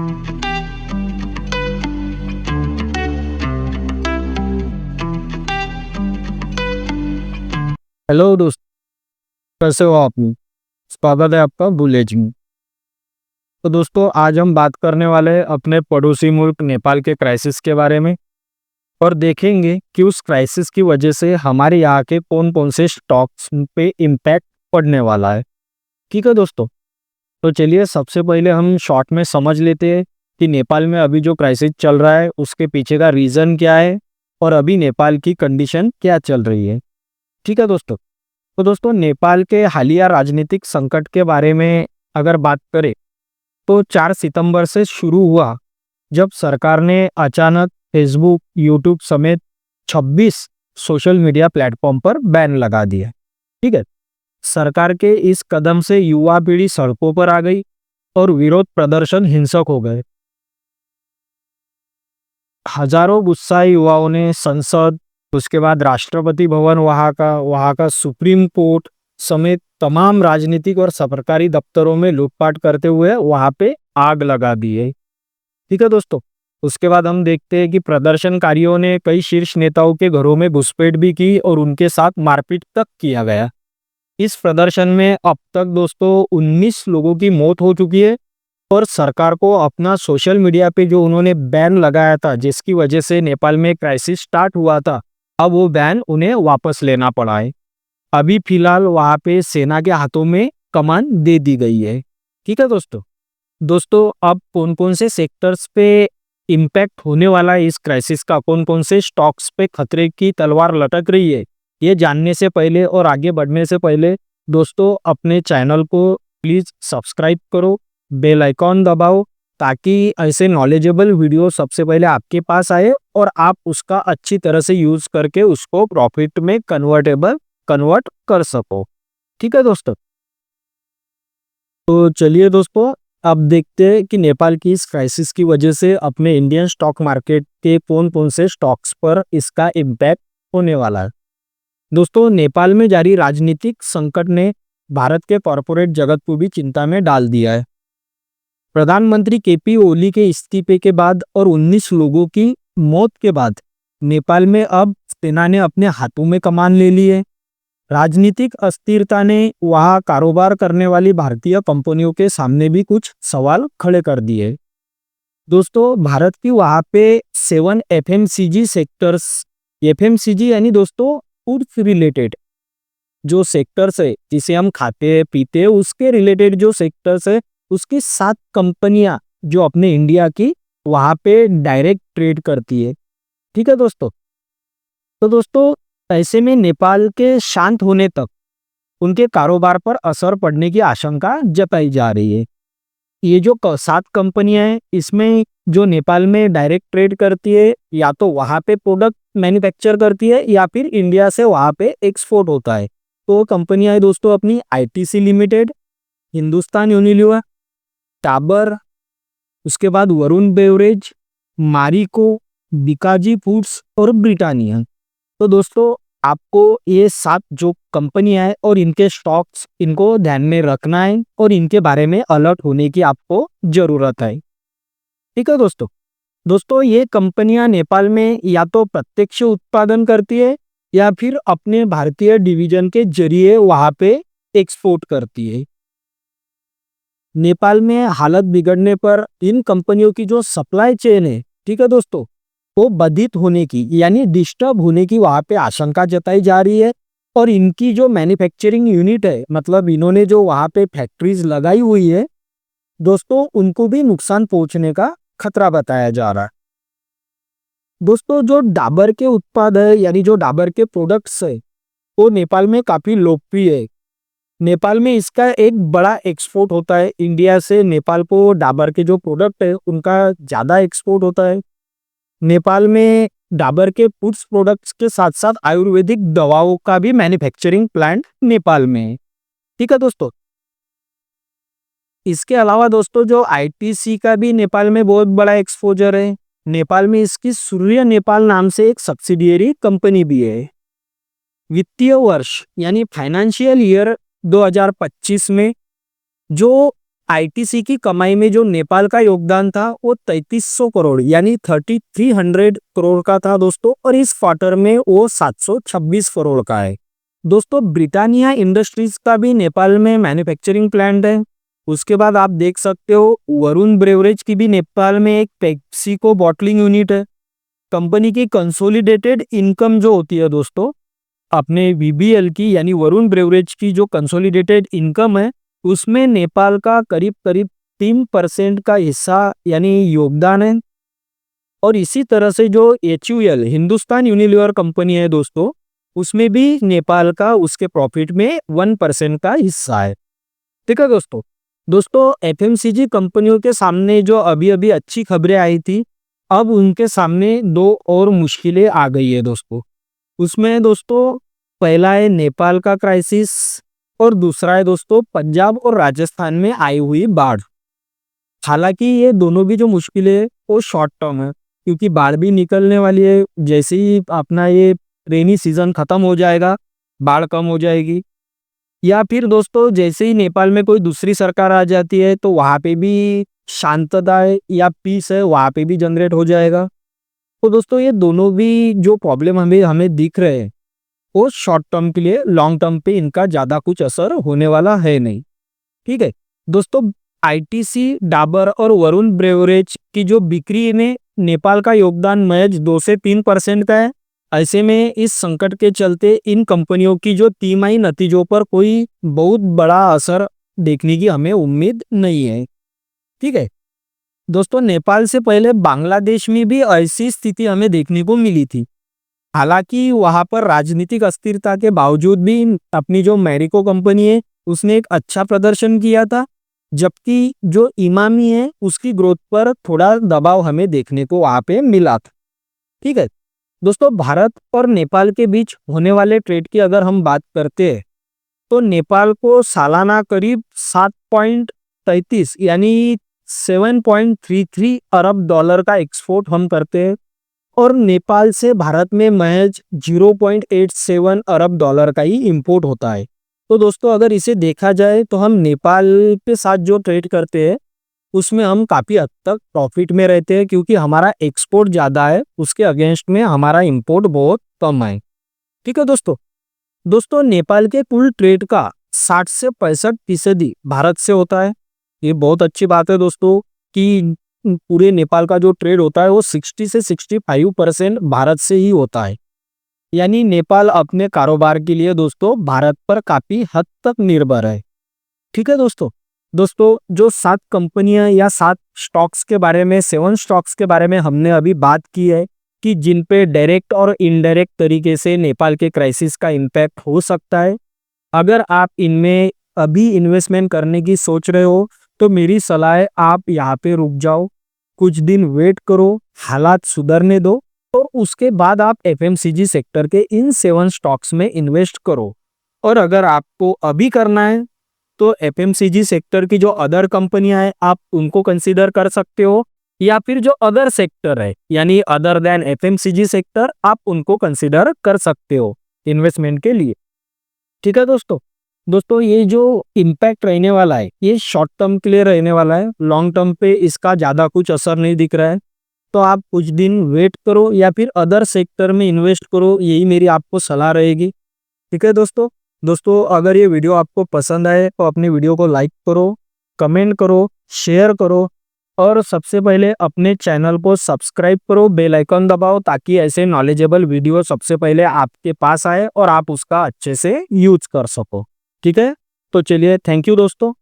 Hello दोस्त, कैसे हो आप? स्वागत है आपका बुलेज में। तो दोस्तों, आज हम बात करने वाले हैं अपने पड़ोसी मुल्क नेपाल के क्राइसिस के बारे में और देखेंगे कि उस क्राइसिस की वजह से हमारे यहाँ के कौन कौन से स्टॉक्स पे इम्पैक्ट पड़ने वाला है। ठीक है दोस्तों, तो चलिए सबसे पहले हम शॉर्ट में समझ लेते हैं कि नेपाल में अभी जो क्राइसिस चल रहा है उसके पीछे का रीज़न क्या है और अभी नेपाल की कंडीशन क्या चल रही है। ठीक है दोस्तों, तो दोस्तों नेपाल के हालिया राजनीतिक संकट के बारे में अगर बात करें तो 4 सितंबर से शुरू हुआ, जब सरकार ने अचानक फेसबुक, यूट्यूब समेत 26 सोशल मीडिया प्लेटफॉर्म पर बैन लगा दिया। ठीक है, सरकार के इस कदम से युवा पीढ़ी सड़कों पर आ गई और विरोध प्रदर्शन हिंसक हो गए। हजारों गुस्साए युवाओं ने संसद, उसके बाद राष्ट्रपति भवन, वहाँ का सुप्रीम कोर्ट समेत तमाम राजनीतिक और सरकारी दफ्तरों में लूटपाट करते हुए वहां पे आग लगा दी है। ठीक है दोस्तों, उसके बाद हम देखते हैं कि प्रदर्शनकारियों ने कई शीर्ष नेताओं के घरों में घुसपैठ भी की और उनके साथ मारपीट तक किया गया। इस प्रदर्शन में अब तक दोस्तों 19 लोगों की मौत हो चुकी है और सरकार को अपना सोशल मीडिया पे जो उन्होंने बैन लगाया था, जिसकी वजह से नेपाल में क्राइसिस स्टार्ट हुआ था, अब वो बैन उन्हें वापस लेना पड़ा है। अभी फिलहाल वहां पे सेना के हाथों में कमान दे दी गई है। ठीक है दोस्तों, अब कौन कौन से सेक्टर्स पे इम्पैक्ट होने वाला है इस क्राइसिस का, कौन कौन से स्टॉक्स पे खतरे की तलवार लटक रही है, ये जानने से पहले और आगे बढ़ने से पहले दोस्तों अपने चैनल को प्लीज सब्सक्राइब करो, बेल आइकॉन दबाओ, ताकि ऐसे नॉलेजेबल वीडियो सबसे पहले आपके पास आए और आप उसका अच्छी तरह से यूज करके उसको प्रॉफिट में कन्वर्ट कर सको। ठीक है दोस्तों, तो चलिए दोस्तों अब देखते हैं कि नेपाल की इस क्राइसिस की वजह से अपने इंडियन स्टॉक मार्केट के कौन कौन से स्टॉक्स पर इसका इम्पैक्ट होने वाला है। दोस्तों, नेपाल में जारी राजनीतिक संकट ने भारत के कॉरपोरेट जगत को भी चिंता में डाल दिया है। प्रधानमंत्री केपी ओली के इस्तीफे के बाद और 19 लोगों की मौत के बाद नेपाल में अब सेना ने अपने हाथों में कमान ले ली है। राजनीतिक अस्थिरता ने वहां कारोबार करने वाली भारतीय कंपनियों के सामने भी कुछ सवाल खड़े कर दिए। दोस्तों, भारत की वहां पे 7 एफएमसीजी सेक्टर्स, एफएमसीजी यानी दोस्तों फूड्स रिलेटेड जो सेक्टर्स है, जिसे हम खाते हैं पीते हैं, उसके रिलेटेड जो सेक्टर्स है, उसकी 7 कंपनियां जो अपने इंडिया की वहां पे डायरेक्ट ट्रेड करती है। ठीक है दोस्तों, तो दोस्तों ऐसे में नेपाल के शांत होने तक उनके कारोबार पर असर पड़ने की आशंका जताई जा रही है। ये जो 7 कंपनियां हैं, इसमें जो नेपाल में डायरेक्ट ट्रेड करती है, या तो वहां पे प्रोडक्ट मैन्युफैक्चर करती है या फिर इंडिया से वहां पे एक्सपोर्ट होता है। तो कंपनियां हैं दोस्तों अपनी आईटीसी लिमिटेड, हिंदुस्तान यूनिलीवर, टाबर, उसके बाद वरुण बेवरेज, मारिको, बिकाजी फूड्स और ब्रिटानिया। तो दोस्तों आपको ये 7 जो कंपनियां हैं और इनके स्टॉक्स, इनको ध्यान में रखना है और इनके बारे में अलर्ट होने की आपको जरूरत है। ठीक है दोस्तों ये कंपनियां नेपाल में या तो प्रत्यक्ष उत्पादन करती है या फिर अपने भारतीय डिवीजन के जरिए वहां पे एक्सपोर्ट करती है। नेपाल में हालत बिगड़ने पर इन कंपनियों की जो सप्लाई चेन है, ठीक है दोस्तों, वो बाधित होने की यानी डिस्टर्ब होने की वहां पे आशंका जताई जा रही है। और इनकी जो मैन्युफैक्चरिंग यूनिट है, मतलब इन्होंने जो वहां पे फैक्ट्रीज लगाई हुई है दोस्तों, उनको भी नुकसान पहुंचने का खतरा बताया जा रहा है। दोस्तों जो डाबर के उत्पाद है यानी जो डाबर के प्रोडक्ट्स है, वो नेपाल में काफी लोकप्रिय है। नेपाल में इसका एक बड़ा एक्सपोर्ट होता है, इंडिया से नेपाल को डाबर के जो प्रोडक्ट है उनका ज्यादा एक्सपोर्ट होता है। नेपाल में डाबर के फूड्स प्रोडक्ट्स के साथ साथ आयुर्वेदिक दवाओं का भी मैन्युफैक्चरिंग प्लांट नेपाल में है। ठीक है दोस्तों, इसके अलावा दोस्तों जो आईटीसी का भी नेपाल में बहुत बड़ा एक्सपोजर है। नेपाल में इसकी सूर्य नेपाल नाम से एक सब्सिडियरी कंपनी भी है। वित्तीय वर्ष यानी फाइनेंशियल ईयर 2025 में जो आईटीसी की कमाई में जो नेपाल का योगदान था वो 3300 करोड़ यानी 3300 करोड़ का था दोस्तों, और इस क्वार्टर में वो 726 करोड़ का है। दोस्तों ब्रिटानिया इंडस्ट्रीज का भी नेपाल में मैन्युफैक्चरिंग प्लांट है। उसके बाद आप देख सकते हो वरुण ब्रेवरेज की भी नेपाल में एक पेप्सिको बॉटलिंग यूनिट है। कंपनी की कंसोलिडेटेड इनकम जो होती है दोस्तों, अपने वीबीएल की यानी वरुण ब्रेवरेज की जो कंसोलिडेटेड इनकम है, उसमें नेपाल का करीब करीब 3% का हिस्सा यानी योगदान है। और इसी तरह से जो HUL हिंदुस्तान यूनिलीवर कंपनी है दोस्तों, उसमें भी नेपाल का उसके प्रॉफिट में 1% का हिस्सा है। ठीक है दोस्तों। दोस्तों एफएमसीजी कंपनियों के सामने जो अभी अभी अच्छी खबरें आई थी, अब उनके सामने दो और मुश्किलें आ गई है दोस्तों। उसमें दोस्तों पहला है नेपाल का क्राइसिस और दूसरा है दोस्तों पंजाब और राजस्थान में आई हुई बाढ़। हालांकि ये दोनों भी जो मुश्किलें है वो शॉर्ट टर्म है, क्योंकि बाढ़ भी निकलने वाली है। जैसे ही अपना ये रेनी सीजन खत्म हो जाएगा, बाढ़ कम हो जाएगी, या फिर दोस्तों जैसे ही नेपाल में कोई दूसरी सरकार आ जाती है तो वहाँ पे भी शांतता है या पीस है, वहाँ पे भी जनरेट हो जाएगा। तो दोस्तों ये दोनों भी जो प्रॉब्लम हमें हमें दिख रहे हैं वो शॉर्ट टर्म के लिए, लॉन्ग टर्म पे इनका ज़्यादा कुछ असर होने वाला है नहीं। ठीक है दोस्तों, आईटीसी, डाबर और वरुण ब्रेवरेज की जो बिक्री में नेपाल का योगदान महज 2 से 3% का है। ऐसे में इस संकट के चलते इन कंपनियों की जो तिमाही नतीजों पर कोई बहुत बड़ा असर देखने की हमें उम्मीद नहीं है। ठीक है दोस्तों, नेपाल से पहले बांग्लादेश में भी ऐसी स्थिति हमें देखने को मिली थी। हालांकि वहां पर राजनीतिक अस्थिरता के बावजूद भी अपनी जो मैरिको कंपनी है उसने एक अच्छा प्रदर्शन किया था, जबकि जो इमामी है उसकी ग्रोथ पर थोड़ा दबाव हमें देखने को वहां पे मिला था। ठीक है दोस्तों, भारत और नेपाल के बीच होने वाले ट्रेड की अगर हम बात करते हैं तो नेपाल को सालाना करीब 7.33 यानी 7.33 अरब डॉलर का एक्सपोर्ट हम करते हैं, और नेपाल से भारत में महज 0.87 अरब डॉलर का ही इंपोर्ट होता है। तो दोस्तों अगर इसे देखा जाए तो हम नेपाल के साथ जो ट्रेड करते हैं उसमें हम काफ़ी हद तक प्रॉफिट में रहते हैं, क्योंकि हमारा एक्सपोर्ट ज़्यादा है, उसके अगेंस्ट में हमारा इंपोर्ट बहुत कम है। ठीक है दोस्तों नेपाल के कुल ट्रेड का 60 से 65% भारत से होता है। ये बहुत अच्छी बात है दोस्तों कि पूरे नेपाल का जो ट्रेड होता है वो 60 से 65% भारत से ही होता है। यानी नेपाल अपने कारोबार के लिए दोस्तों भारत पर काफ़ी हद तक निर्भर है। ठीक है दोस्तों जो 7 कंपनियां या 7 स्टॉक्स के बारे में, 7 स्टॉक्स के बारे में हमने अभी बात की है कि जिन पे डायरेक्ट और इनडायरेक्ट तरीके से नेपाल के क्राइसिस का इम्पैक्ट हो सकता है। अगर आप इनमें अभी इन्वेस्टमेंट करने की सोच रहे हो तो मेरी सलाह है आप यहाँ पे रुक जाओ, कुछ दिन वेट करो, हालात सुधरने दो, और उसके बाद आप एफएमसीजी सेक्टर के इन 7 स्टॉक्स में इन्वेस्ट करो। और अगर आपको अभी करना है तो एफएमसीजी सेक्टर की जो अदर कंपनियां हैं आप उनको कंसीडर कर सकते हो, या फिर जो अदर सेक्टर है यानी अदर देन एफएमसीजी सेक्टर आप उनको कंसीडर कर सकते हो इन्वेस्टमेंट के लिए। ठीक है दोस्तों ये जो इम्पैक्ट रहने वाला है ये शॉर्ट टर्म के लिए रहने वाला है, लॉन्ग टर्म पे इसका ज़्यादा कुछ असर नहीं दिख रहा है। तो आप कुछ दिन वेट करो या फिर अदर सेक्टर में इन्वेस्ट करो, यही मेरी आपको सलाह रहेगी। ठीक है दोस्तों अगर ये वीडियो आपको पसंद आए तो अपने वीडियो को लाइक करो, कमेंट करो, शेयर करो, और सबसे पहले अपने चैनल को सब्सक्राइब करो, बेल आइकन दबाओ ताकि ऐसे नॉलेजेबल वीडियो सबसे पहले आपके पास आए और आप उसका अच्छे से यूज कर सको। ठीक है तो चलिए, थैंक यू दोस्तों।